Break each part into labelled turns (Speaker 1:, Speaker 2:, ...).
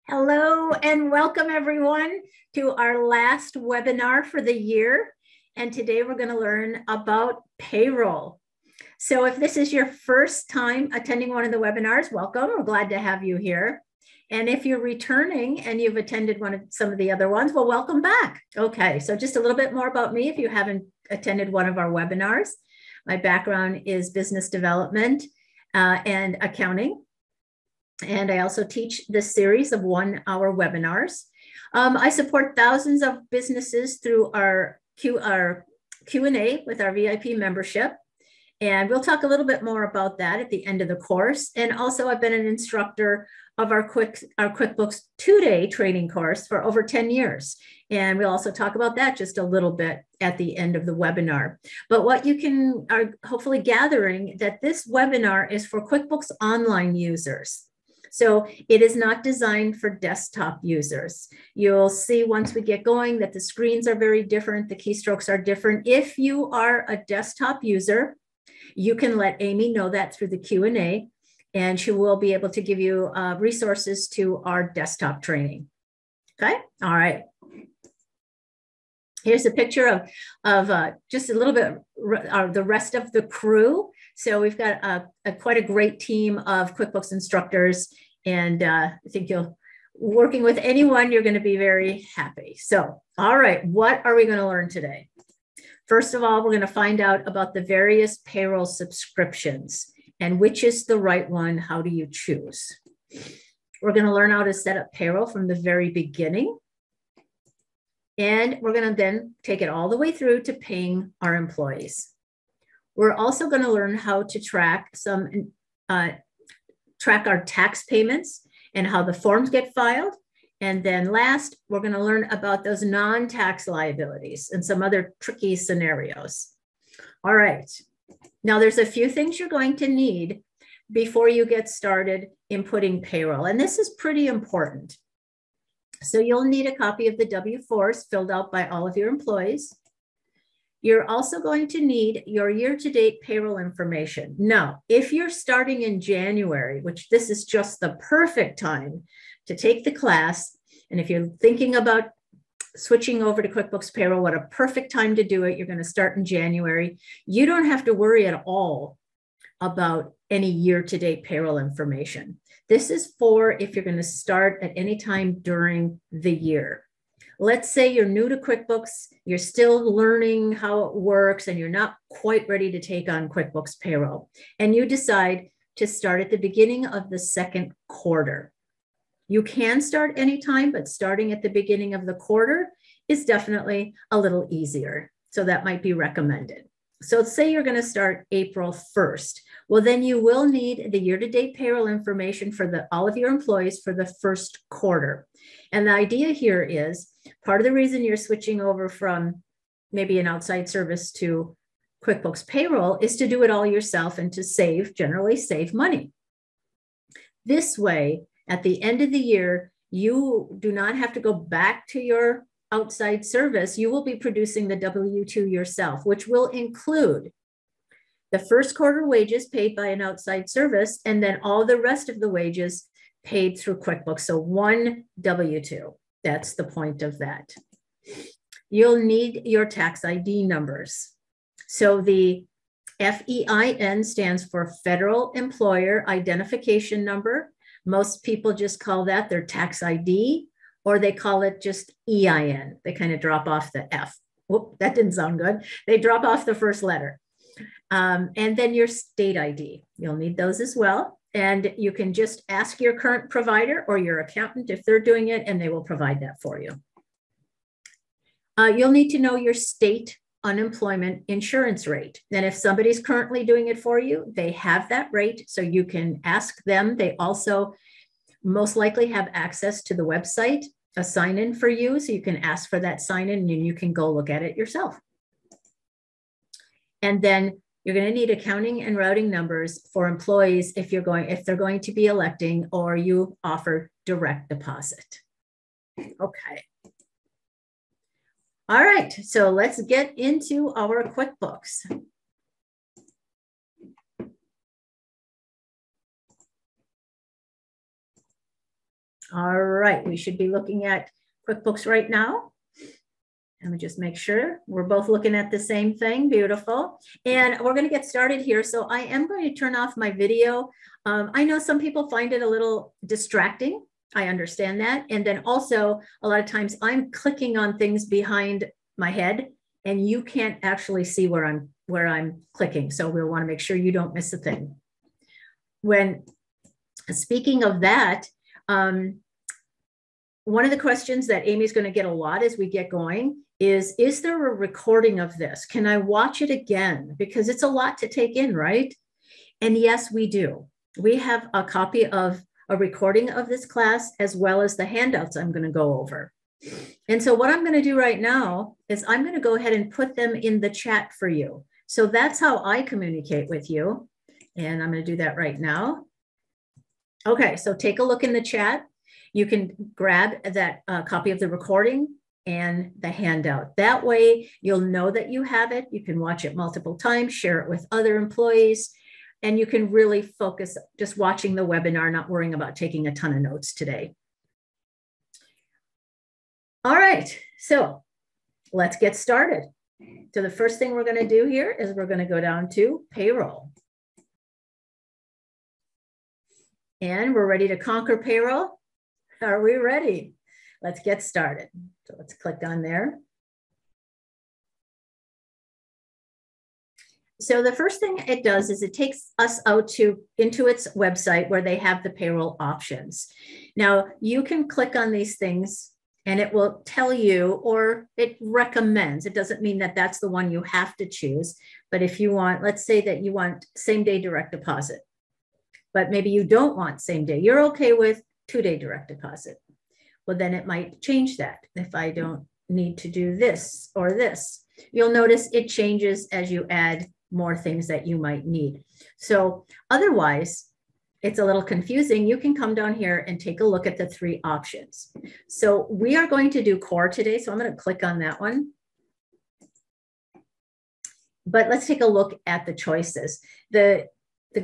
Speaker 1: Hello and welcome everyone to our last webinar for the year. And today we're going to learn about payroll. So if this is your first time attending one of the webinars, welcome. We're glad to have you here. And if you're returning and you've attended some of the other ones, well, welcome back. Okay, so just a little bit more about me if you haven't attended one of our webinars. My background is business development and accounting. And I also teach this series of 1-hour webinars. I support thousands of businesses through our Q&A with our VIP membership. And we'll talk a little bit more about that at the end of the course. And also I've been an instructor of our QuickBooks 2-day training course for over 10 years. And we'll also talk about that just a little bit at the end of the webinar. But what you are hopefully gathering that this webinar is for QuickBooks Online users. So it is not designed for desktop users. You'll see once we get going that the screens are very different. The keystrokes are different. If you are a desktop user, you can let Amy know that through the Q&A, and she will be able to give you resources to our desktop training. Okay, all right. Here's a picture of just a little bit of the rest of the crew. So we've got quite a great team of QuickBooks instructors, and I think working with anyone, you're going to be very happy. So, all right, what are we going to learn today? First of all, we're going to find out about the various payroll subscriptions and which is the right one. How do you choose? We're going to learn how to set up payroll from the very beginning. And we're going to then take it all the way through to paying our employees. We're also going to learn how to track our tax payments and how the forms get filed. And then last, we're going to learn about those non-tax liabilities and some other tricky scenarios. All right. Now, there's a few things you're going to need before you get started inputting payroll. And this is pretty important. So you'll need a copy of the W-4s filled out by all of your employees. You're also going to need your year-to-date payroll information. Now, if you're starting in January, which this is just the perfect time to take the class, and if you're thinking about switching over to QuickBooks Payroll, what a perfect time to do it. You're going to start in January. You don't have to worry at all about any year-to-date payroll information. This is for if you're going to start at any time during the year. Let's say you're new to QuickBooks, you're still learning how it works, and you're not quite ready to take on QuickBooks Payroll, and you decide to start at the beginning of the second quarter. You can start anytime, but starting at the beginning of the quarter is definitely a little easier. So that might be recommended. So say you're going to start April 1st. Well, then you will need the year-to-date payroll information for all of your employees for the first quarter. And the idea here is part of the reason you're switching over from maybe an outside service to QuickBooks Payroll is to do it all yourself and to generally save money. This way, at the end of the year, you do not have to go back to your outside service. You will be producing the W-2 yourself, which will include the first quarter wages paid by an outside service, and then all the rest of the wages paid through QuickBooks. So one W-2. That's the point of that. You'll need your tax ID numbers. So the FEIN stands for Federal Employer Identification Number. Most people just call that their tax ID, or they call it just EIN. They kind of drop off the F. Whoop, that didn't sound good. They drop off the first letter. And then your state ID. You'll need those as well. And you can just ask your current provider or your accountant if they're doing it, and they will provide that for you. You'll need to know your state unemployment insurance rate. And if somebody's currently doing it for you, they have that rate, so you can ask them. They also most likely have access to the website, a sign-in for you, so you can ask for that sign-in and you can go look at it yourself. And then you're going to need accounting and routing numbers for employees if they're going to be electing or you offer direct deposit. Okay. All right, so let's get into our QuickBooks. All right, we should be looking at QuickBooks right now. Let me just make sure we're both looking at the same thing. Beautiful. And we're going to get started here. So I am going to turn off my video. I know some people find it a little distracting. I understand that. And then also a lot of times I'm clicking on things behind my head and you can't actually see where I'm clicking. So we'll want to make sure you don't miss a thing. When speaking of that, one of the questions that Amy's going to get a lot as we get going is there a recording of this? Can I watch it again? Because it's a lot to take in, right? And yes, we do. We have a copy of a recording of this class as well as the handouts I'm going to go over. And so what I'm going to do right now is I'm going to go ahead and put them in the chat for you. So that's how I communicate with you. And I'm going to do that right now. Okay, so take a look in the chat. You can grab that copy of the recording and the handout. That way you'll know that you have it. You can watch it multiple times, share it with other employees, and you can really focus just watching the webinar, not worrying about taking a ton of notes today. All right, so let's get started. So the first thing we're going to do here is we're going to go down to payroll. And we're ready to conquer payroll. Are we ready? Let's get started. So let's click on there. So the first thing it does is it takes us out to Intuit's website where they have the payroll options. Now you can click on these things and it will tell you, or it recommends. It doesn't mean that that's the one you have to choose. But if you want, let's say that you want same-day direct deposit, but maybe you don't want same day. You're okay with 2-day direct deposit. Well, then it might change that if I don't need to do this or this. You'll notice it changes as you add more things that you might need. So otherwise, it's a little confusing. You can come down here and take a look at the 3 options. So we are going to do core today. So I'm going to click on that one. But let's take a look at the choices. The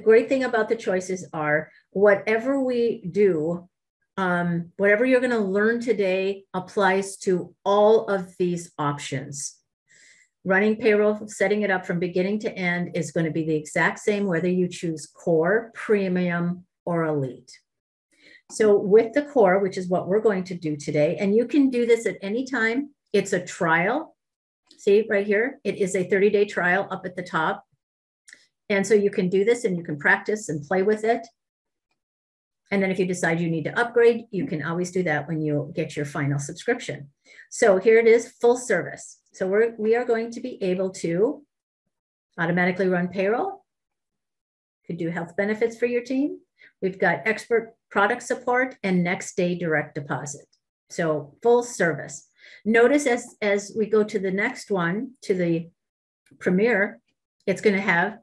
Speaker 1: great thing about the choices are whatever we do, whatever you're going to learn today applies to all of these options. Running payroll, setting it up from beginning to end is going to be the exact same whether you choose core, premium, or elite. So with the core, which is what we're going to do today, and you can do this at any time. It's a trial. See right here, it is a 30-day trial up at the top. And so you can do this and you can practice and play with it. And then if you decide you need to upgrade, you can always do that when you get your final subscription. So here it is, full service. So we are going to be able to automatically run payroll. Could do health benefits for your team. We've got expert product support and next day direct deposit. So full service. Notice as we go to the next one, to the Premier, it's going to have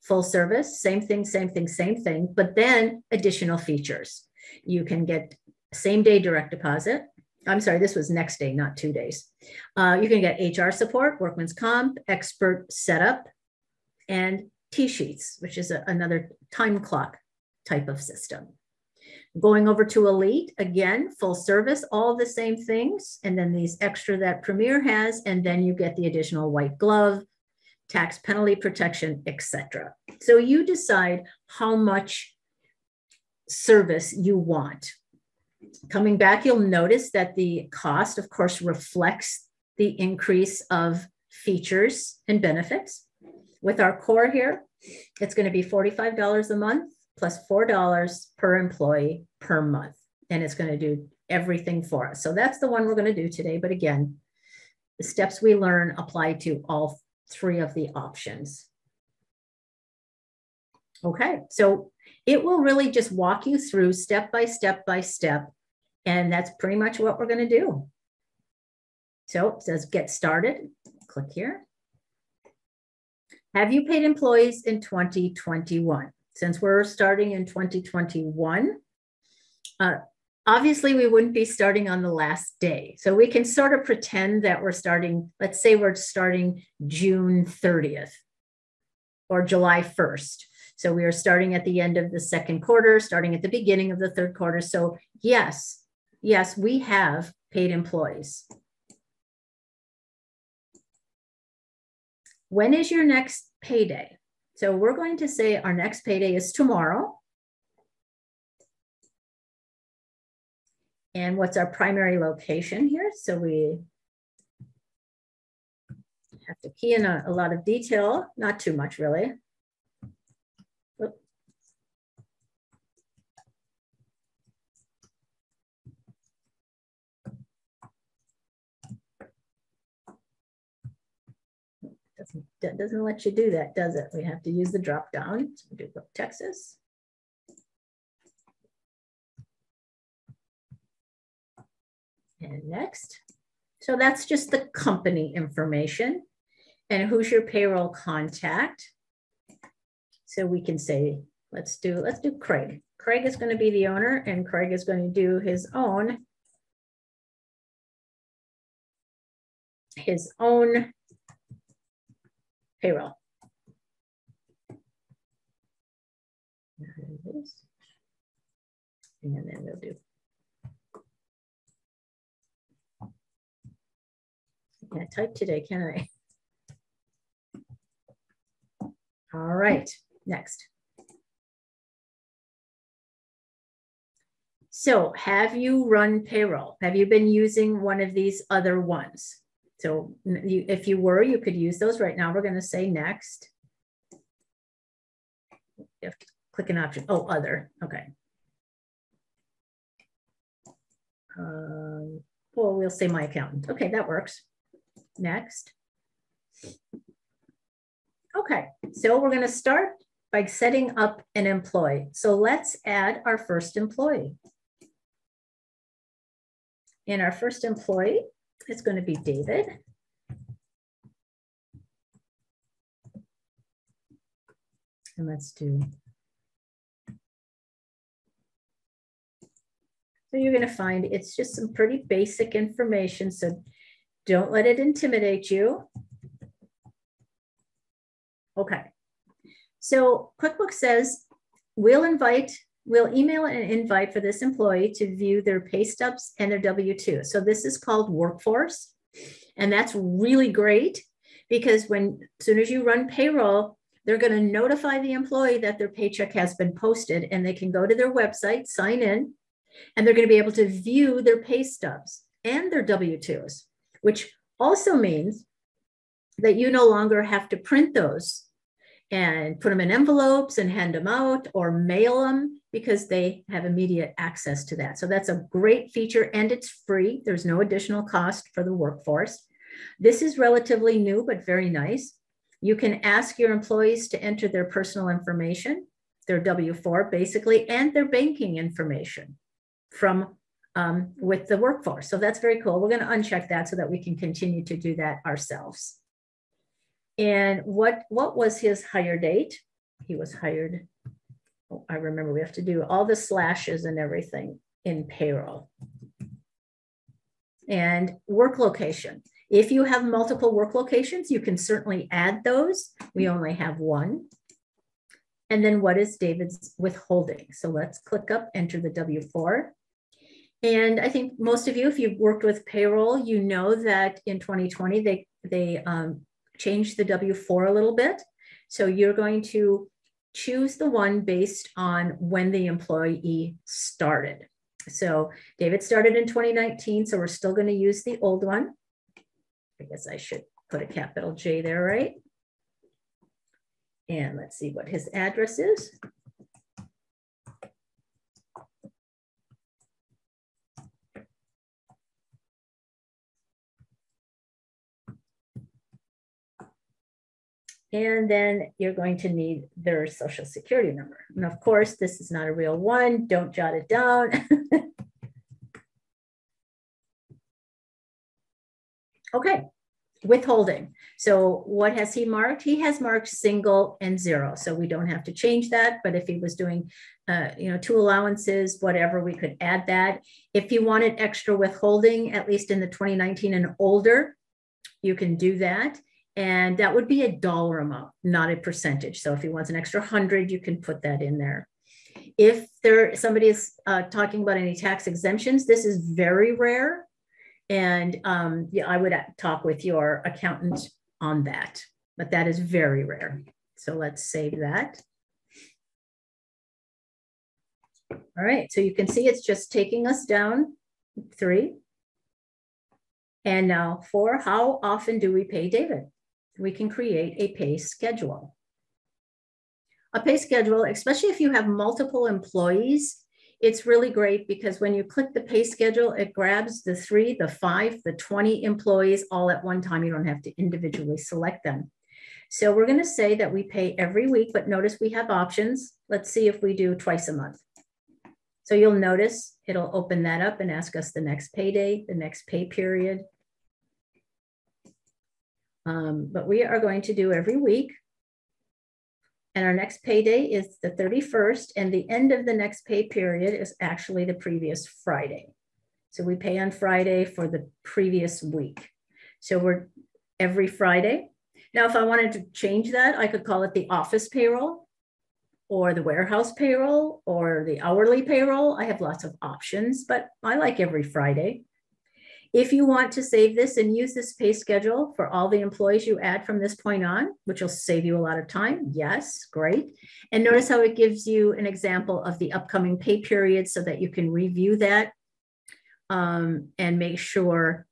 Speaker 1: full service, same thing, same thing, same thing, but then additional features. You can get same day direct deposit. I'm sorry, this was next day, not 2 days. You can get HR support, workman's comp, expert setup, and T-sheets, which is another time clock type of system. Going over to Elite, again, full service, all the same things, and then these extra that Premier has, and then you get the additional white glove, tax penalty protection, etc. So you decide how much service you want. Coming back, you'll notice that the cost, of course, reflects the increase of features and benefits. With our core here, it's going to be $45 a month plus $4 per employee per month. And it's going to do everything for us. So that's the one we're going to do today. But again, the steps we learn apply to all 3 of the options. Okay, so it will really just walk you through step by step by step. And that's pretty much what we're going to do. So it says get started. Click here. Have you paid employees in 2021? Since we're starting in 2021, obviously we wouldn't be starting on the last day. So we can sort of pretend that we're starting, let's say we're starting June 30th or July 1st. So we are starting at the end of the second quarter, starting at the beginning of the third quarter. So yes, yes, we have paid employees. When is your next payday? So we're going to say our next payday is tomorrow. And what's our primary location here? So we have to key in a lot of detail, not too much really. Oop. Doesn't let you do that, does it? We have to use the drop down. So we do Texas. And next. So that's just the company information. And who's your payroll contact? So we can say, let's do Craig. Craig is going to be the owner, and Craig is going to do his own payroll. There it is. And then we'll do. I can't type today, can I? All right, next. So have you run payroll? Have you been using one of these other ones? So if you were, you could use those. Right now, we're going to say next. You have to click an option. Oh, other. Okay. Well, we'll say my accountant. Okay, that works. Next. Okay, so we're going to start by setting up an employee. So let's add our first employee. And our first employee is going to be David. And let's do. So you're going to find it's just some pretty basic information. So don't let it intimidate you. Okay. So QuickBooks says we'll email an invite for this employee to view their pay stubs and their W-2. So this is called Workforce. And that's really great because as soon as you run payroll, they're going to notify the employee that their paycheck has been posted, and they can go to their website, sign in, and they're going to be able to view their pay stubs and their W-2s, which also means that you no longer have to print those and put them in envelopes and hand them out or mail them, because they have immediate access to that. So that's a great feature, and it's free. There's no additional cost for the workforce. This is relatively new, but very nice. You can ask your employees to enter their personal information, their W-4 basically, and their banking information from with the workforce. So that's very cool. We're going to uncheck that so that we can continue to do that ourselves. And what was his hire date? He was hired. Oh, I remember we have to do all the slashes and everything in payroll. And work location. If you have multiple work locations, you can certainly add those. We only have one. And then what is David's withholding? So let's click up, enter the W-4. And I think most of you, if you've worked with payroll, you know that in 2020, they changed the W-4 a little bit. So you're going to choose the one based on when the employee started. So David started in 2019, so we're still going to use the old one. I guess I should put a capital J there, right? And let's see what his address is. And then you're going to need their social security number. And of course, this is not a real one. Don't jot it down. Okay, withholding. So what has he marked? He has marked single and zero. So we don't have to change that. But if he was doing, 2 allowances, whatever, we could add that. If you wanted extra withholding, at least in the 2019 and older, you can do that. And that would be a dollar amount, not a percentage. So if he wants an extra 100, you can put that in there. If somebody is talking about any tax exemptions, this is very rare. And yeah, I would talk with your accountant on that, but that is very rare. So let's save that. All right, so you can see it's just taking us down 3. And now 4, how often do we pay David? We can create a pay schedule. A pay schedule, especially if you have multiple employees, it's really great because when you click the pay schedule, it grabs the 3, the 5, the 20 employees all at one time. You don't have to individually select them. So we're going to say that we pay every week, but notice we have options. Let's see if we do twice a month. So you'll notice it'll open that up and ask us the next payday, the next pay period. But we are going to do every week. And our next payday is the 31st, and the end of the next pay period is actually the previous Friday. So we pay on Friday for the previous week. So we're every Friday. Now, if I wanted to change that, I could call it the office payroll or the warehouse payroll or the hourly payroll. I have lots of options, but I like every Friday. If you want to save this and use this pay schedule for all the employees you add from this point on, which will save you a lot of time, yes, great. And notice how it gives you an example of the upcoming pay period so that you can review that and make sure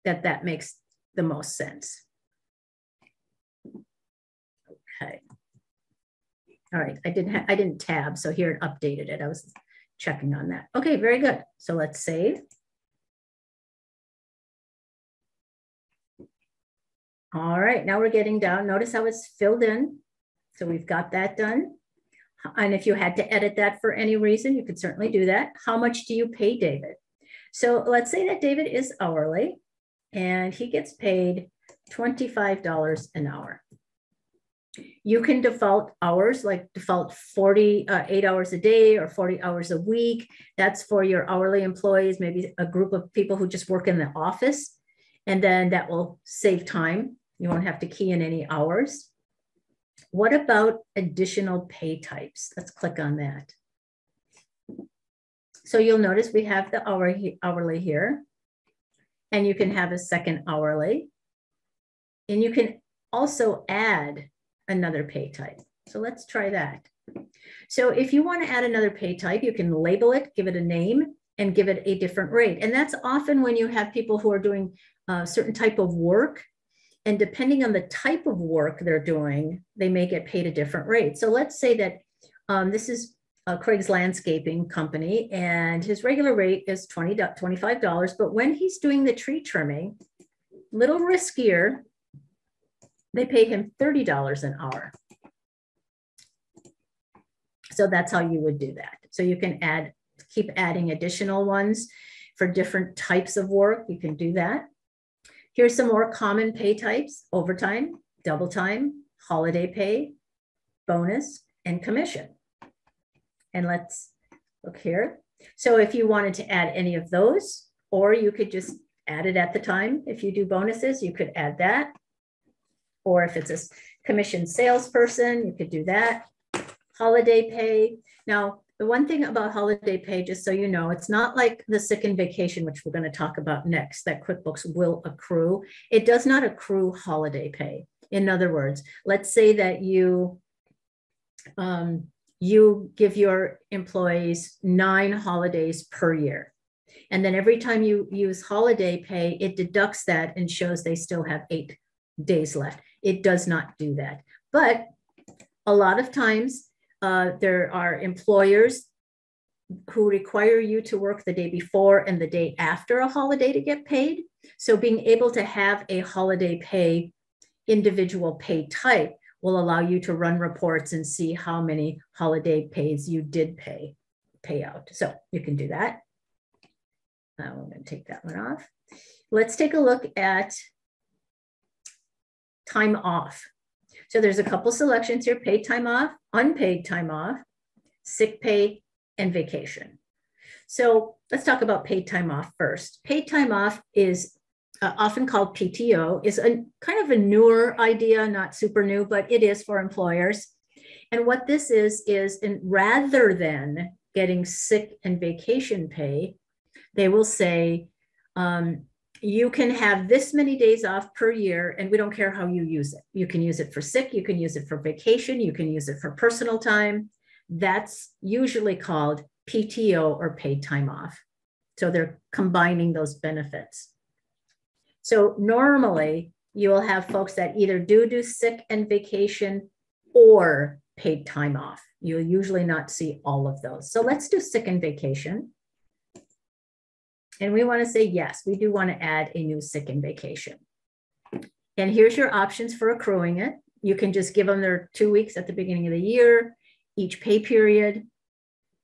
Speaker 1: that that makes the most sense. Okay. All right, I didn't tab, so here it updated it. I was checking on that. Okay, very good. So let's save. All right, now we're getting down. Notice how it's filled in. So we've got that done. And if you had to edit that for any reason, you could certainly do that. How much do you pay David? So let's say that David is hourly and he gets paid $25 an hour. You can default hours, like default 8 hours a day or 40 hours a week. That's for your hourly employees, maybe a group of people who just work in the office. And then that will save time. You won't have to key in any hours. What about additional pay types? Let's click on that. So you'll notice we have the hourly here, and you can have a second hourly. And you can also add another pay type. So let's try that. So if you want to add another pay type, you can label it, give it a name, and give it a different rate. And that's often when you have people who are doing a certain type of work, and depending on the type of work they're doing, they may get paid a different rate. So let's say that this is Craig's landscaping company, and his regular rate is $25, but when he's doing the tree trimming, a little riskier, they pay him $30 an hour. So that's how you would do that. So you can keep adding additional ones for different types of work. You can do that. Here's some more common pay types: overtime, double time, holiday pay, bonus, and commission. And let's look here. So if you wanted to add any of those, or you could just add it at the time. If you do bonuses, you could add that. Or if it's a commission salesperson, you could do that. Holiday pay. Now, the one thing about holiday pay, just so you know, it's not like the sick and vacation, which we're going to talk about next, that QuickBooks will accrue. It does not accrue holiday pay. In other words, let's say that you give your employees 9 holidays per year. And then every time you use holiday pay, it deducts that and shows they still have 8 days left. It does not do that. But a lot of times, there are employers who require you to work the day before and the day after a holiday to get paid. So being able to have a holiday pay, individual pay type, will allow you to run reports and see how many holiday pays you did pay out. So you can do that. Now I'm going to take that one off. Let's take a look at time off. So there's a couple selections here: paid time off, unpaid time off, sick pay, and vacation. So let's talk about paid time off first. Paid time off is often called PTO, is a kind of a newer idea, not super new, but it is for employers. And what this is rather than getting sick and vacation pay, they will say, you can have this many days off per year, and we don't care how you use it. You can use it for sick, you can use it for vacation, you can use it for personal time. That's usually called PTO or paid time off. So they're combining those benefits. So normally you will have folks that either do sick and vacation or paid time off. You'll usually not see all of those. So let's do sick and vacation. And we want to say, yes, we do want to add a new sick and vacation. And here's your options for accruing it. You can just give them their 2 weeks at the beginning of the year, each pay period,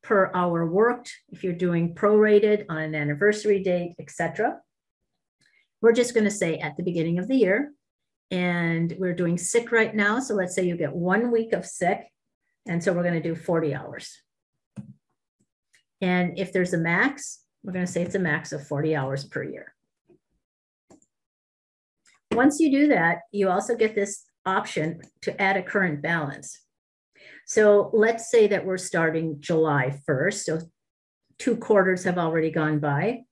Speaker 1: per hour worked, if you're doing prorated on an anniversary date, etc. We're just going to say at the beginning of the year, and we're doing sick right now. So let's say you get 1 week of sick. And so we're going to do 40 hours. And if there's a max, we're going to say it's a max of 40 hours per year. Once you do that, you also get this option to add a current balance. So let's say that we're starting July 1st. So 2 quarters have already gone by.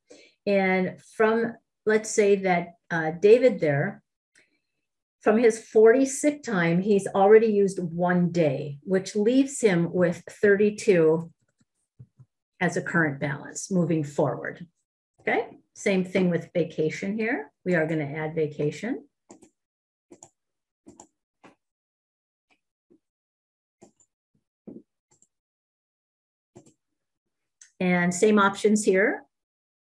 Speaker 1: And from, let's say that David there, from his 40 sick time, he's already used 1 day, which leaves him with 32 as a current balance moving forward. Okay, same thing with vacation here. We are going to add vacation. And same options here,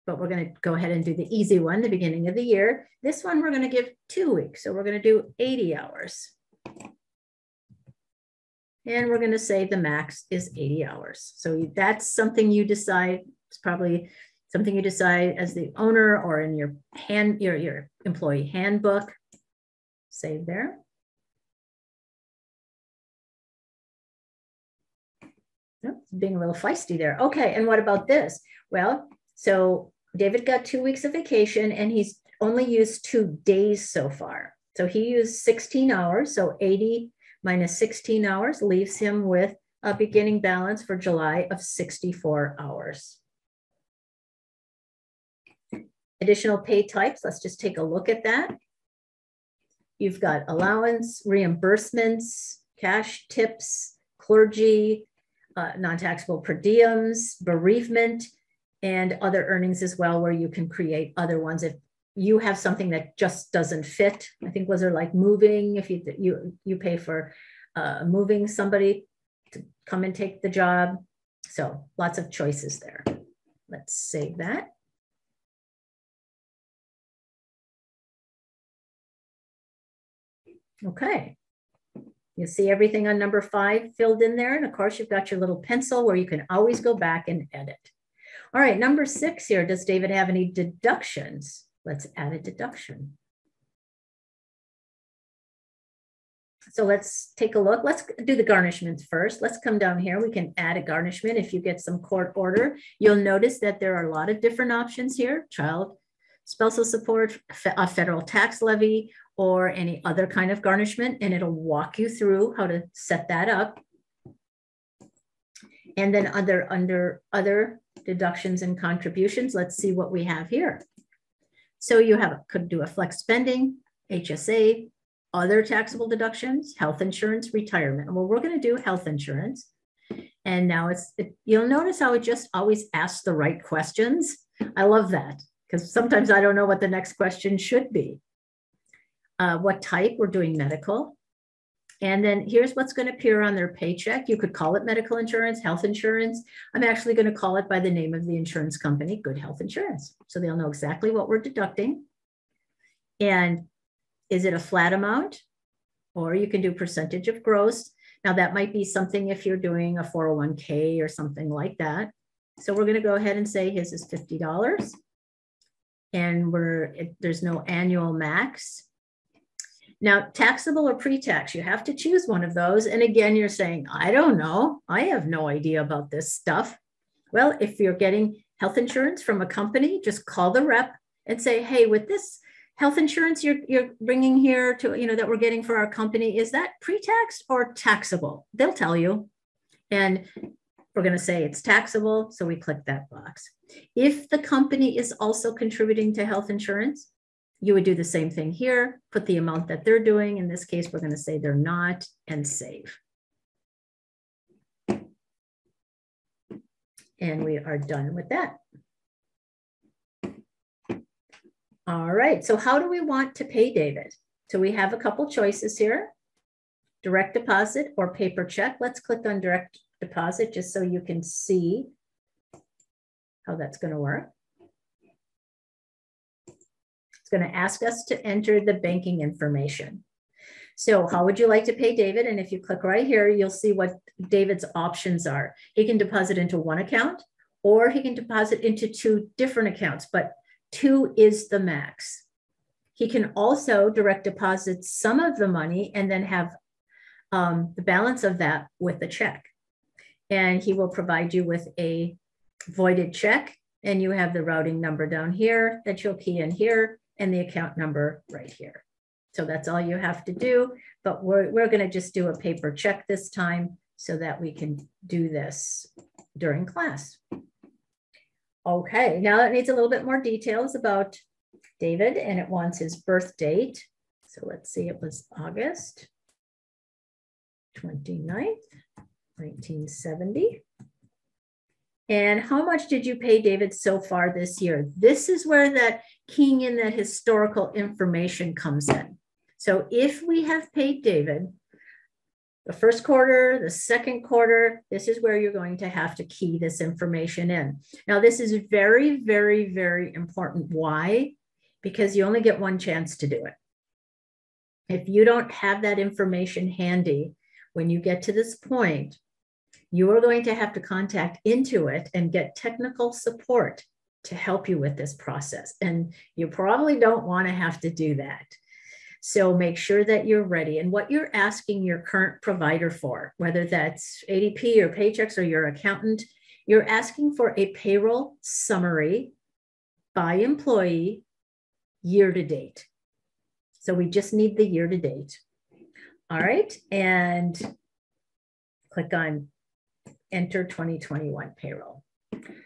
Speaker 1: but we're going to go ahead and do the easy one, the beginning of the year. This one, we're going to give 2 weeks. So we're going to do 80 hours. And we're going to say the max is 80 hours. So that's something you decide. It's probably something you decide as the owner or in your employee handbook. Save there. Oh, being a little feisty there. Okay, and what about this? Well, so David got 2 weeks of vacation and he's only used 2 days so far. So he used 16 hours. So 80 minus 16 hours leaves him with a beginning balance for July of 64 hours. Additional pay types, let's just take a look at that. You've got allowance, reimbursements, cash tips, clergy, non-taxable per diems, bereavement, and other earnings as well, where you can create other ones. If you have something that just doesn't fit, I think was there like moving, if you pay for moving somebody to come and take the job. So lots of choices there. Let's save that. Okay. You see everything on number 5 filled in there. And of course, you've got your little pencil where you can always go back and edit. All right, number 6 here. Does David have any deductions? Let's add a deduction. So let's take a look. Let's do the garnishments first. Let's come down here. We can add a garnishment if you get some court order. You'll notice that there are a lot of different options here. Child spousal support, a federal tax levy, or any other kind of garnishment, and it'll walk you through how to set that up. And then under other deductions and contributions, let's see what we have here. So you could do a flex spending, HSA, other taxable deductions, health insurance, retirement. Well, we're going to do health insurance. And now you'll notice how it just always asks the right questions. I love that because sometimes I don't know what the next question should be. What type? We're doing medical. And then here's what's going to appear on their paycheck. You could call it medical insurance, health insurance. I'm actually going to call it by the name of the insurance company, Good Health Insurance. So they'll know exactly what we're deducting. And is it a flat amount? Or you can do percentage of gross. Now that might be something if you're doing a 401k or something like that. So we're going to go ahead and say his is $50. And there's no annual max. Now, taxable or pre-tax, you have to choose one of those. And again, you're saying, I don't know. I have no idea about this stuff. Well, if you're getting health insurance from a company, just call the rep and say, hey, with this health insurance you're bringing here to, that we're getting for our company, is that pre-tax or taxable? They'll tell you. And we're going to say it's taxable. So we click that box. If the company is also contributing to health insurance, you would do the same thing here, put the amount that they're doing. In this case, we're going to say they're not, and save. And we are done with that. All right, so how do we want to pay David? So we have a couple choices here, direct deposit or paper check. Let's click on direct deposit just so you can see how that's going to work. It's going to ask us to enter the banking information. So how would you like to pay David? And if you click right here, you'll see what David's options are. He can deposit into one account, or he can deposit into 2 different accounts, but 2 is the max. He can also direct deposit some of the money and then have the balance of that with a check. And he will provide you with a voided check, and you have the routing number down here that you'll key in here and the account number right here. So that's all you have to do, but we're going to just do a paper check this time so that we can do this during class. Okay, now that needs a little bit more details about David, and it wants his birth date. So let's see, it was August 29th, 1970. And how much did you pay David so far this year? This is where that keying in that historical information comes in. So if we have paid David the first quarter, the second quarter, this is where you're going to have to key this information in. Now, this is very, very, very important. Why? Because you only get one chance to do it. If you don't have that information handy, when you get to this point, you are going to have to contact Intuit and get technical support to help you with this process. And you probably don't want to have to do that. So make sure that you're ready. And what you're asking your current provider for, whether that's ADP or Paychex or your accountant, you're asking for a payroll summary by employee year to date. So we just need the year to date. All right. And click on enter 2021 payroll.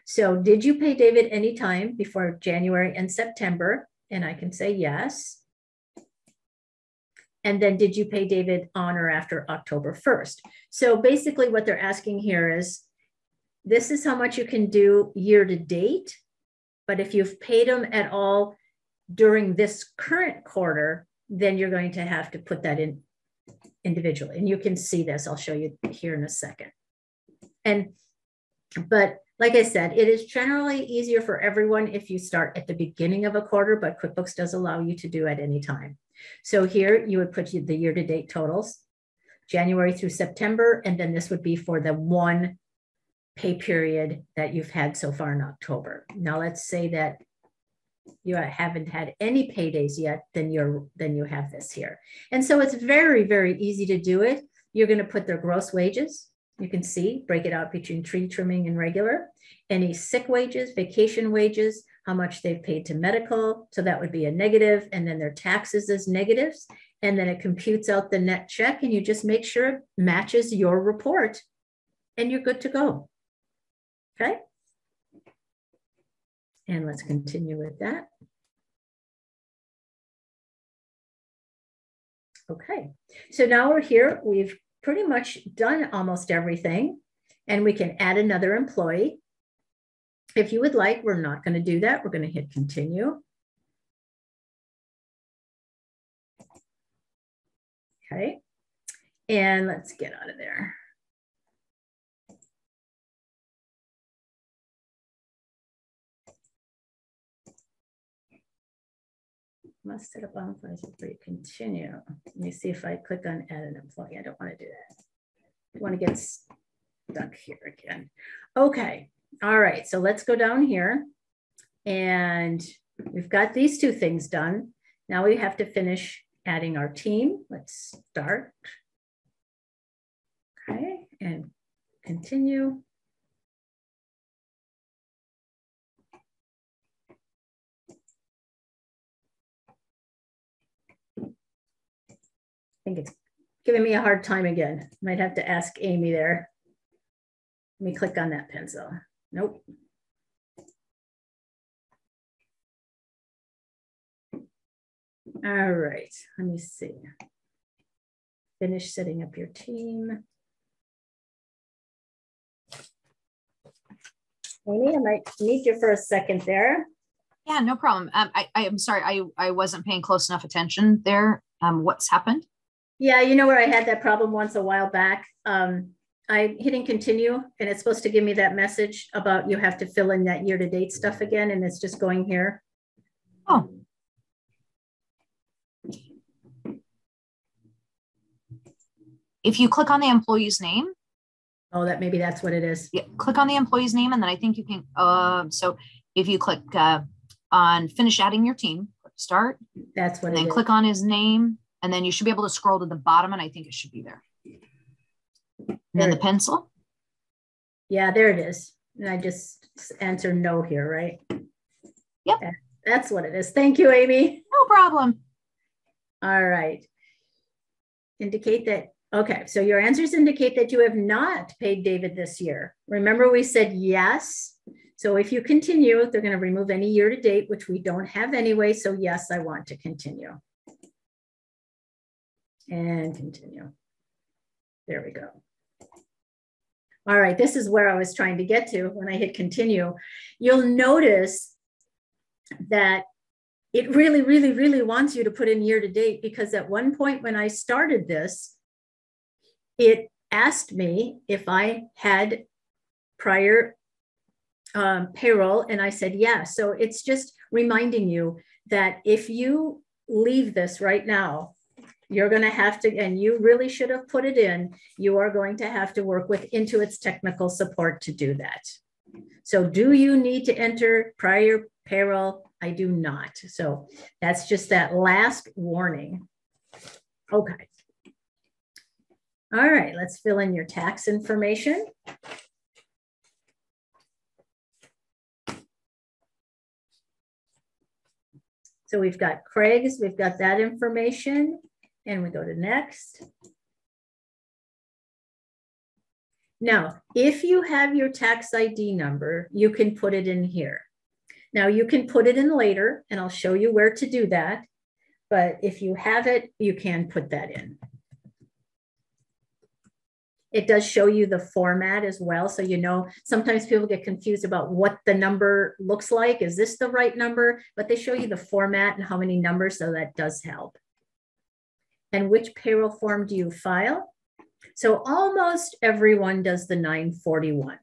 Speaker 1: So did you pay David any time before January and September? And I can say yes. And then did you pay David on or after October 1st? So basically what they're asking here is, this is how much you can do year to date. But if you've paid him at all during this current quarter, then you're going to have to put that in individually. And you can see this. I'll show you here in a second. But like I said, it is generally easier for everyone if you start at the beginning of a quarter, but QuickBooks does allow you to do at any time. So here you would put the year-to-date totals, January through September, and then this would be for the one pay period that you've had so far in October. Now let's say that you haven't had any paydays yet, then you have this here. And so it's very, very easy to do it. You're going to put their gross wages. You can see, break it out between tree trimming and regular, any sick wages, vacation wages, how much they've paid to medical. So that would be a negative, and then their taxes as negatives. And then it computes out the net check, and you just make sure it matches your report and you're good to go. Okay. And let's continue with that. Okay. So now we're here. We've pretty much done almost everything, and we can add another employee. If you would like, we're not going to do that. We're going to hit continue. Okay. And let's get out of there. Must set up on before you continue. Let me see if I click on add an employee. I don't want to do that. I want to get stuck here again. Okay. All right. So let's go down here, and we've got these two things done. Now we have to finish adding our team. Let's start. Okay. And continue. think it's giving me a hard time again. Might have to ask Amy there. Let me click on that pencil. Nope. All right, let me see. Finish setting up your team. Amy, I might need you for a second there.
Speaker 2: Yeah, no problem. I am sorry, I wasn't paying close enough attention there. What's happened?
Speaker 1: Yeah, you know where I had that problem once a while back. I'm hitting continue, and it's supposed to give me that message about you have to fill in that year-to-date stuff again, and it's just going here.
Speaker 2: Oh. If you click on the employee's name.
Speaker 1: Oh, maybe that's what it is.
Speaker 2: Yeah, click on the employee's name, and then I think you can, so if you click on finish adding your team, click start.
Speaker 1: That's what it is.
Speaker 2: And then click on his name, and then you should be able to scroll to the bottom, and I think it should be there. And then the pencil.
Speaker 1: Yeah, there it is. And I just answer no here, right?
Speaker 2: Yep.
Speaker 1: That's what it is. Thank you, Amy.
Speaker 2: No problem.
Speaker 1: All right. Indicate that. Okay, so your answers indicate that you have not paid David this year. Remember, we said yes. So if you continue, they're going to remove any year to date, which we don't have anyway. So yes, I want to continue. And continue. There we go. All right, this is where I was trying to get to when I hit continue. You'll notice that it really, really, really wants you to put in year to date, because at one point when I started this, it asked me if I had prior payroll, and I said yes. So it's just reminding you that if you leave this right now, you're going to have to, and you really should have put it in, you are going to have to work with Intuit's technical support to do that. So do you need to enter prior payroll? I do not. So that's just that last warning. Okay. All right, let's fill in your tax information. So we've got Craig's, we've got that information, and we go to next. Now, if you have your tax ID number, you can put it in here. Now you can put it in later, and I'll show you where to do that. But if you have it, you can put that in. It does show you the format as well. So, you know, sometimes people get confused about what the number looks like. Is this the right number? But they show you the format and how many numbers, so that does help. And which payroll form do you file? So almost everyone does the 941.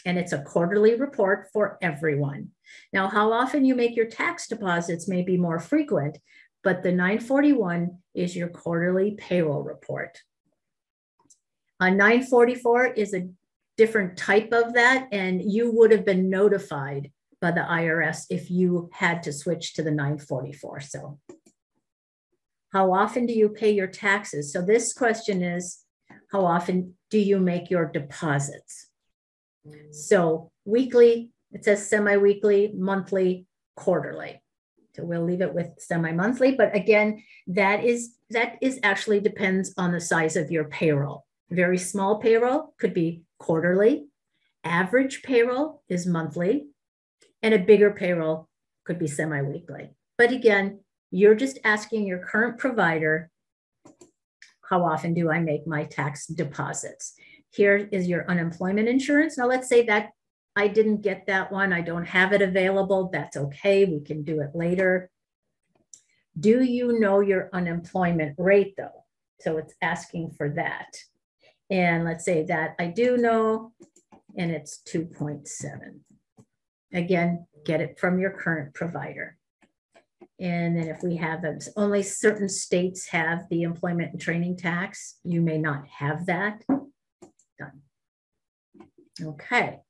Speaker 1: And it's a quarterly report for everyone. Now, how often you make your tax deposits may be more frequent, but the 941 is your quarterly payroll report. A 944 is a different type of that, and you would have been notified by the IRS if you had to switch to the 944. So how often do you pay your taxes? So this question is, how often do you make your deposits? So weekly, it says semi-weekly, monthly, quarterly. So we'll leave it with semi-monthly, but again, that is actually depends on the size of your payroll. Very small payroll could be quarterly. Average payroll is monthly, and a bigger payroll could be semi-weekly. But again, you're just asking your current provider, how often do I make my tax deposits? Here is your unemployment insurance. Now let's say that I didn't get that one. I don't have it available. That's okay. We can do it later. Do you know your unemployment rate though? So it's asking for that. And let's say that I do know, and it's 2.7. Again, get it from your current provider. And then if we have only certain states have the employment and training tax, you may not have that. Done. Okay,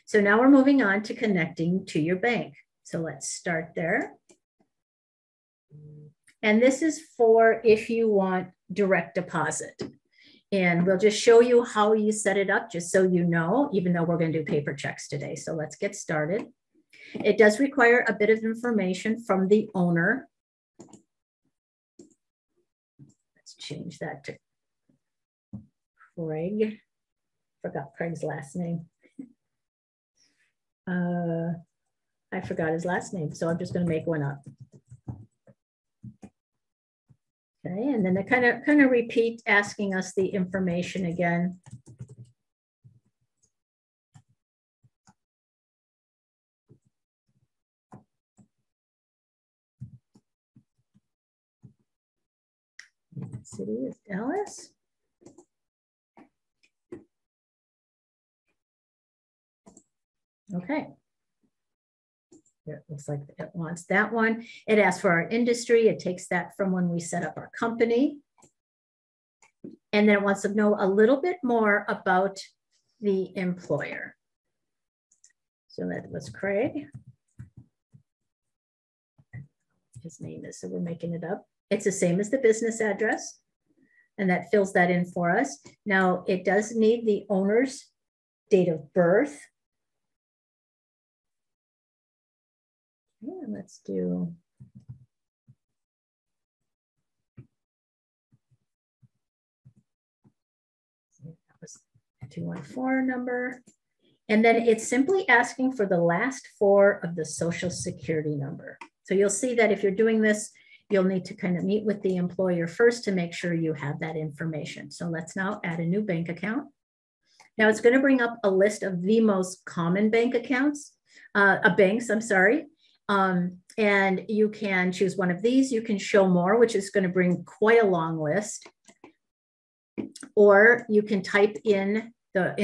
Speaker 1: so now we're moving on to connecting to your bank. So let's start there. And this is for if you want direct deposit. And we'll just show you how you set it up, just so you know, even though we're going to do paper checks today. So let's get started. It does require a bit of information from the owner. Let's change that to Craig. Forgot Craig's last name. I forgot his last name, so I'm just going to make one up. Okay, and then they kind of repeat asking us the information again. City is Dallas. Okay. It looks like it wants that one. It asks for our industry. It takes that from when we set up our company. And then it wants to know a little bit more about the employer. So that was Craig. His name is, so we're making it up. It's the same as the business address. And that fills that in for us. Now, it does need the owner's date of birth. Yeah, let's do. That was 214 number. And then it's simply asking for the last 4 of the social security number. So you'll see that if you're doing this, you'll need to kind of meet with the employer first to make sure you have that information. So let's now add a new bank account. Now it's going to bring up a list of the most common bank accounts, banks, I'm sorry. And you can choose one of these. You can show more, which is going to bring quite a long list. Or you can type in the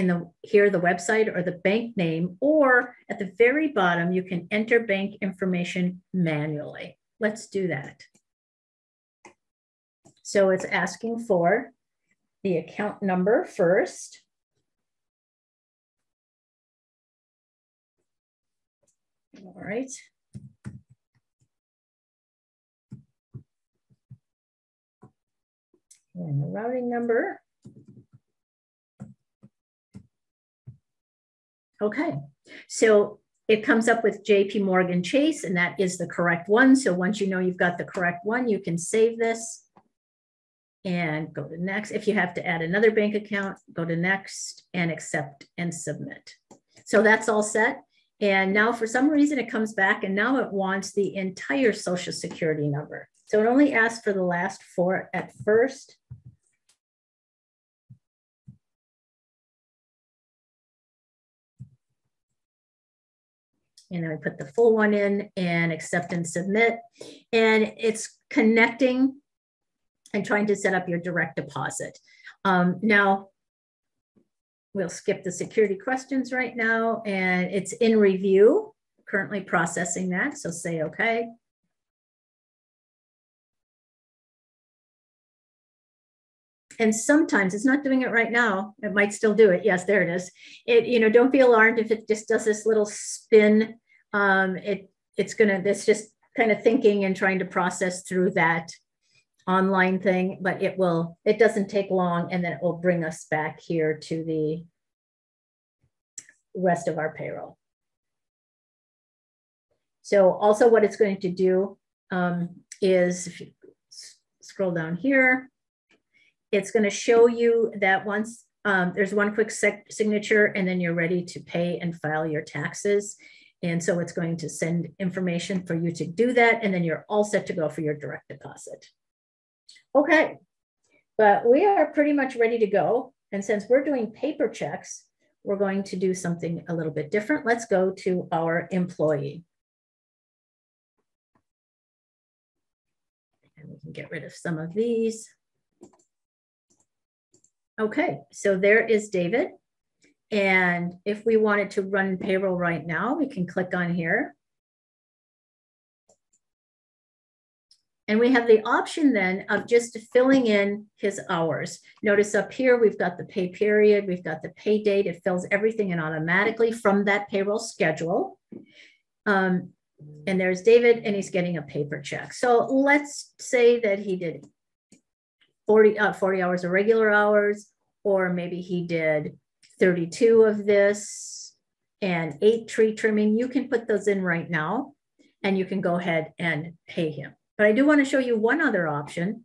Speaker 1: website or the bank name, or at the very bottom, you can enter bank information manually. Let's do that. So it's asking for the account number first. All right. And the routing number. Okay, so it comes up with JP Morgan Chase, and that is the correct one. So once you know you've got the correct one, you can save this and go to next. If you have to add another bank account, go to next and accept and submit. So that's all set. And now for some reason it comes back and now it wants the entire social security number. So it only asks for the last 4 at first. And then we put the full one in and accept and submit. And it's connecting and trying to set up your direct deposit. Now, we'll skip the security questions right now, and it's in review, currently processing that. So say okay. And sometimes it's not doing it right now. It might still do it. Yes, there it is. It, don't be alarmed if it just does this little spin. It's just kind of thinking and trying to process through that online thing, but it doesn't take long, and then it will bring us back here to the rest of our payroll. So also what it's going to do is, if you scroll down here, it's going to show you that once there's one quick signature and then you're ready to pay and file your taxes. And so it's going to send information for you to do that. And then you're all set to go for your direct deposit. Okay, but we are pretty much ready to go. And since we're doing paper checks, we're going to do something a little bit different. Let's go to our employee. And we can get rid of some of these. Okay, so there is David. And if we wanted to run payroll right now, we can click on here. And we have the option then of just filling in his hours. Notice up here, we've got the pay period, we've got the pay date. It fills everything in automatically from that payroll schedule. And there's David, and he's getting a paper check. So let's say that he did 40 hours of regular hours, or maybe he did 32 of this and 8 tree trimming. You can put those in right now, and you can go ahead and pay him. But I do want to show you one other option.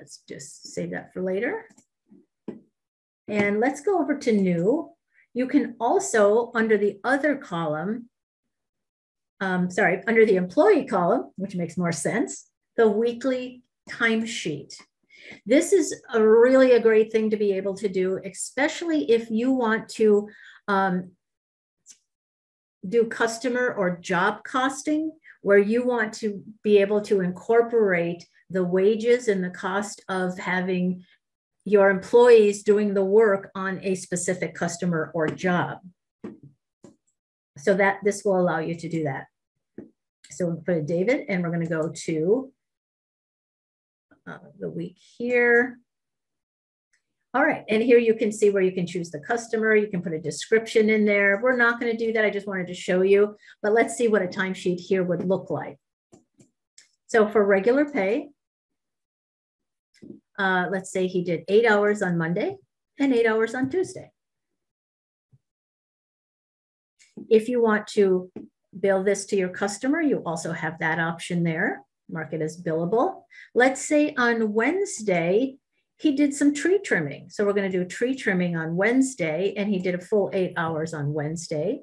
Speaker 1: Let's just save that for later. And let's go over to new. You can also, under the other column, under the employee column, which makes more sense, the weekly timesheet. This is really a great thing to be able to do, especially if you want to do customer or job costing, where you want to be able to incorporate the wages and the cost of having your employees doing the work on a specific customer or job. So that this will allow you to do that. So we'll put a David, and we're going to go to the week here. All right, and here you can see where you can choose the customer. You can put a description in there. We're not going to do that. I just wanted to show you, but let's see what a timesheet here would look like. So for regular pay, let's say he did 8 hours on Monday and 8 hours on Tuesday. If you want to bill this to your customer, you also have that option there. Mark it as billable. Let's say on Wednesday, he did some tree trimming. So we're going to do tree trimming on Wednesday, and he did a full 8 hours on Wednesday.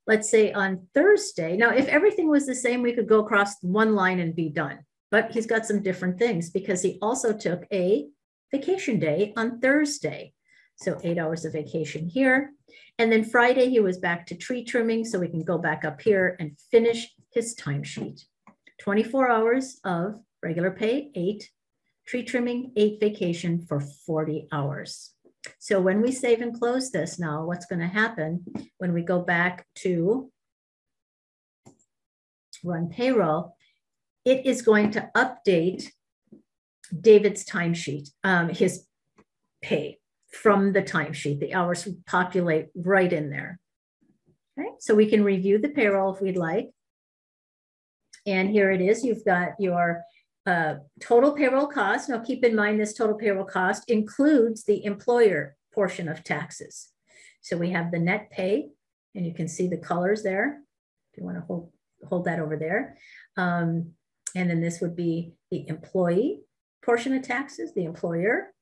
Speaker 1: Let's say on Thursday. Now, if everything was the same, we could go across one line and be done. But he's got some different things because he also took a vacation day on Thursday. So 8 hours of vacation here. And then Friday, he was back to tree trimming. So we can go back up here and finish his timesheet. 24 hours of regular pay, 8 tree trimming, 8 vacation for 40 hours. So when we save and close this now, what's going to happen when we go back to run payroll, it is going to update David's timesheet, his pay from the timesheet. The hours populate right in there. Okay, so we can review the payroll if we'd like. And here it is. You've got your total payroll cost. Now keep in mind this total payroll cost includes the employer portion of taxes. So we have the net pay, and you can see the colors there. If you want to hold that over there. And then this would be the employee portion of taxes, the employer.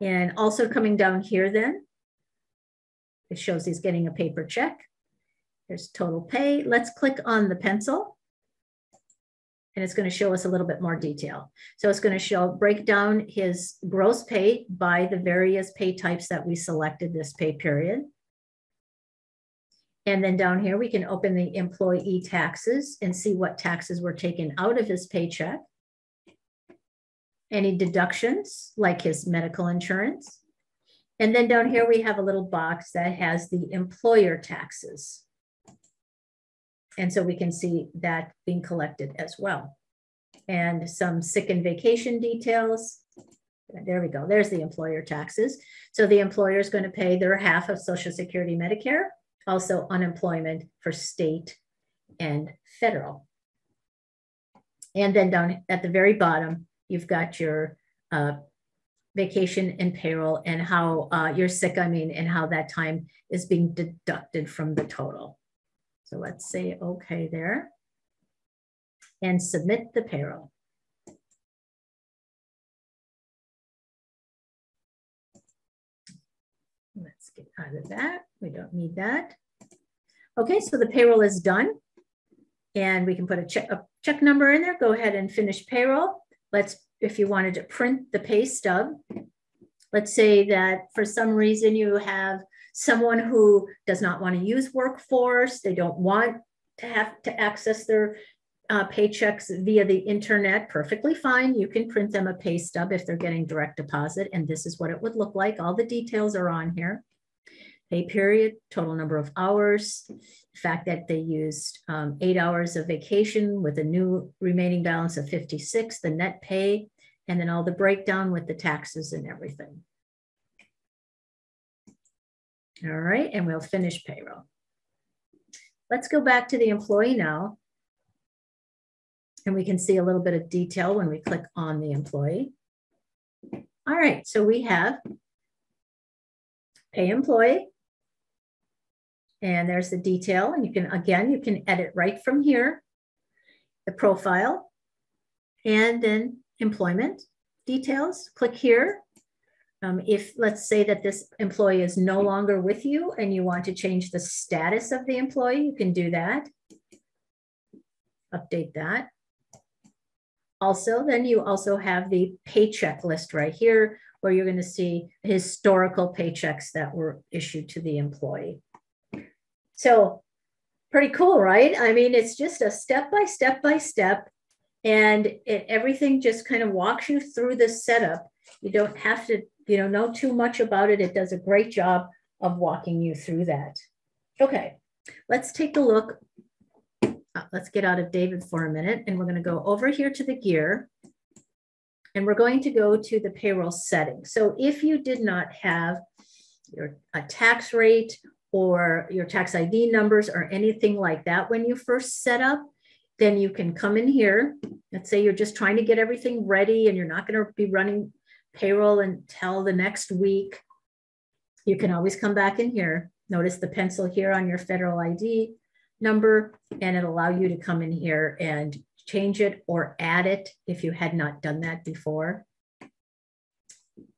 Speaker 1: And also coming down here then, it shows he's getting a paper check. There's total pay. Let's click on the pencil. And it's going to show us a little bit more detail. So it's going to break down his gross pay by the various pay types that we selected this pay period. And then down here, we can open the employee taxes and see what taxes were taken out of his paycheck. Any deductions, like his medical insurance. And then down here, we have a little box that has the employer taxes. And so we can see that being collected as well. And some sick and vacation details. There we go. There's the employer taxes. So the employer is going to pay their half of Social Security, Medicare, also unemployment for state and federal. And then down at the very bottom, you've got your vacation and payroll and how you're sick, and how that time is being deducted from the total. So let's say okay there and submit the payroll. Let's get out of that. We don't need that. Okay, so the payroll is done. And we can put a check number in there. Go ahead and finish payroll. If you wanted to print the pay stub, let's say that for some reason you have someone who does not want to use Workforce. They don't want to have to access their paychecks via the internet. Perfectly fine. You can print them a pay stub if they're getting direct deposit. And this is what it would look like. All the details are on here. Pay period, total number of hours, the fact that they used 8 hours of vacation with a new remaining balance of 56, the net pay, and then all the breakdown with the taxes and everything. All right, and we'll finish payroll. Let's go back to the employee now. And we can see a little bit of detail when we click on the employee. All right, so we have pay employee. And there's the detail. And you can, again, you can edit right from here, the profile, and then employment. details, click here. If let's say that this employee is no longer with you and you want to change the status of the employee, you can do that. Update that. Also, then you also have the paycheck list right here where you're going to see historical paychecks that were issued to the employee. So pretty cool, right? I mean, it's just a step by step, and everything just kind of walks you through the setup. You don't have to, know too much about it. It does a great job of walking you through that. Okay, let's take a look. Let's get out of David for a minute, and we're going to go over here to the gear, and we're going to go to the payroll settings. So if you did not have a tax rate or your tax ID numbers or anything like that when you first set up, then you can come in here. Let's say you're just trying to get everything ready and you're not going to be running payroll until the next week. You can always come back in here. Notice the pencil here on your federal ID number, and it'll allow you to come in here and change it or add it if you had not done that before.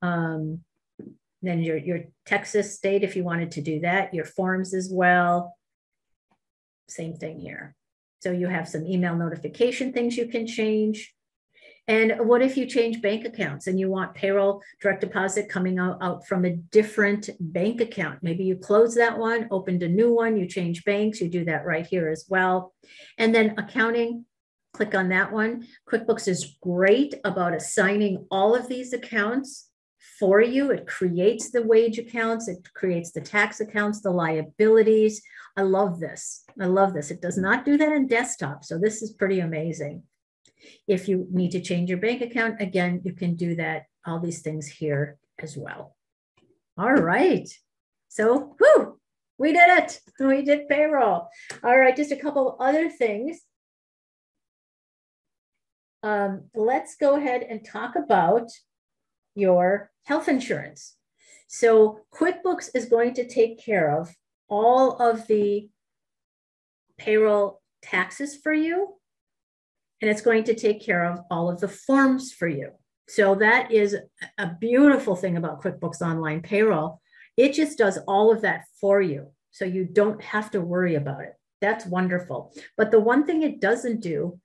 Speaker 1: Then your Texas state, if you wanted to do that, your forms as well. Same thing here. So you have some email notification things you can change. And what if you change bank accounts and you want payroll direct deposit coming out from a different bank account? Maybe you close that one, opened a new one, you change banks, you do that right here as well. And then accounting, click on that one. QuickBooks is great about assigning all of these accounts for you. It creates the wage accounts, it creates the tax accounts, the liabilities. I love this. I love this. It does not do that in desktop. So this is pretty amazing. If you need to change your bank account, again, you can do that, all these things here as well. All right. So, whew, we did it. We did payroll. All right, just a couple of other things. Let's go ahead and talk about your health insurance. So QuickBooks is going to take care of all of the payroll taxes for you, and it's going to take care of all of the forms for you. So that is a beautiful thing about QuickBooks Online Payroll. It just does all of that for you, so you don't have to worry about it. That's wonderful. But the one thing it doesn't do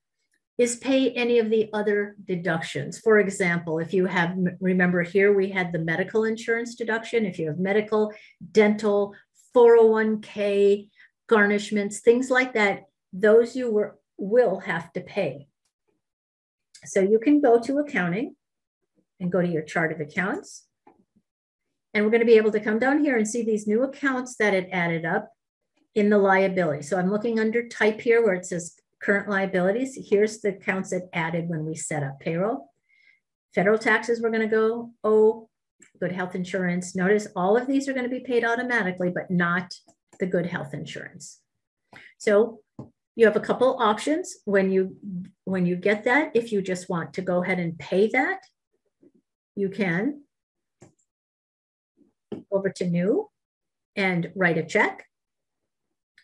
Speaker 1: is pay any of the other deductions. For example, if you have, remember here, we had the medical insurance deduction. If you have medical, dental, 401k, garnishments, things like that, those you will have to pay. So you can go to accounting and go to your chart of accounts. And we're going to be able to come down here and see these new accounts that it added up in the liability. So I'm looking under type here where it says current liabilities. Here's the accounts that added when we set up payroll. Federal taxes, we're going to go, good health insurance. Notice all of these are going to be paid automatically, but not the good health insurance. So you have a couple options when you get that. If you just want to go ahead and pay that, you can go over to new and write a check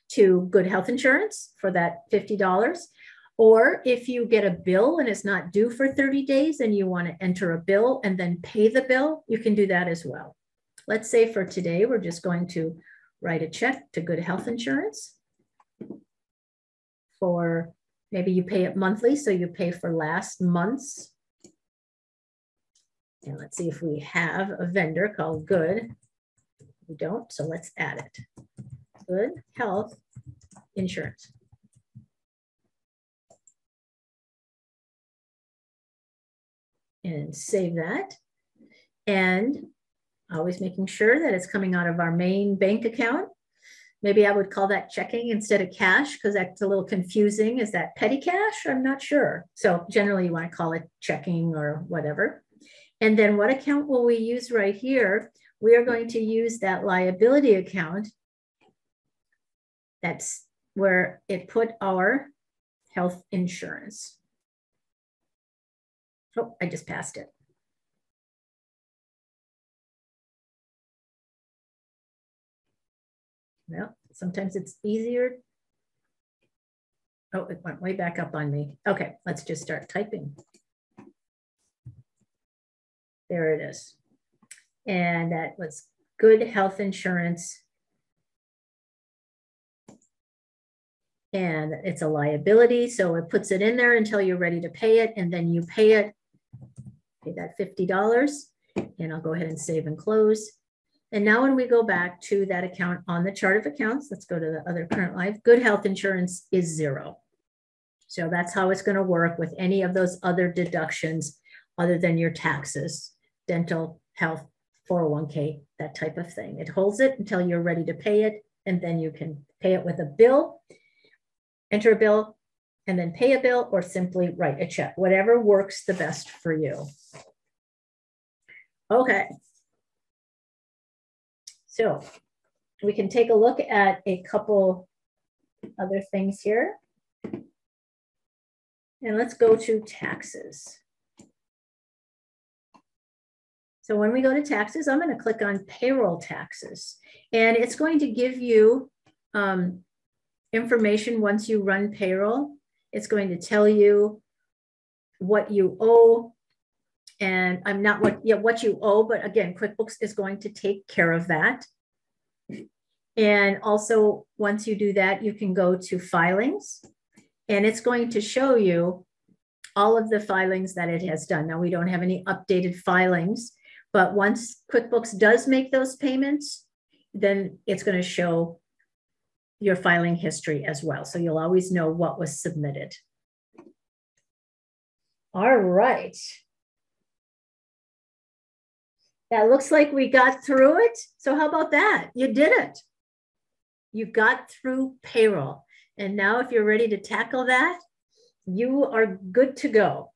Speaker 1: to good health insurance for that $50. Or if you get a bill and it's not due for 30 days and you want to enter a bill and then pay the bill, you can do that as well. Let's say for today, we're just going to write a check to good health insurance for, maybe you pay it monthly, so you pay for last month's. And let's see if we have a vendor called Good. We don't, so let's add it. Good health insurance. And save that. And always making sure that it's coming out of our main bank account. Maybe I would call that checking instead of cash because that's a little confusing. Is that petty cash? I'm not sure. So generally you want to call it checking or whatever. And then what account will we use right here? We are going to use that liability account. That's where it put our health insurance. Oh, I just passed it. Well, sometimes it's easier. Oh, it went way back up on me. Okay, let's just start typing. There it is. And that was good health insurance. And it's a liability, so it puts it in there until you're ready to pay it, and then you pay it, pay that $50, and I'll go ahead and save and close. And now when we go back to that account on the chart of accounts, let's go to the other current life, good health insurance is 0. So that's how it's going to work with any of those other deductions other than your taxes, dental, health, 401k, that type of thing. It holds it until you're ready to pay it, and then you can pay it with a bill, enter a bill, and then pay a bill, or simply write a check, whatever works the best for you. Okay. So we can take a look at a couple other things here. And let's go to taxes. So when we go to taxes, I'm going to click on payroll taxes, and it's going to give you information once you run payroll. It's going to tell you what you owe, and I'm not what you owe, but again, QuickBooks is going to take care of that. And also, once you do that, you can go to filings, and it's going to show you all of the filings that it has done. Now, we don't have any updated filings, but once QuickBooks does make those payments, then it's going to show your filing history as well. So you'll always know what was submitted. All right. That looks like we got through it. So how about that? You did it. You got through payroll. And now if you're ready to tackle that, you are good to go.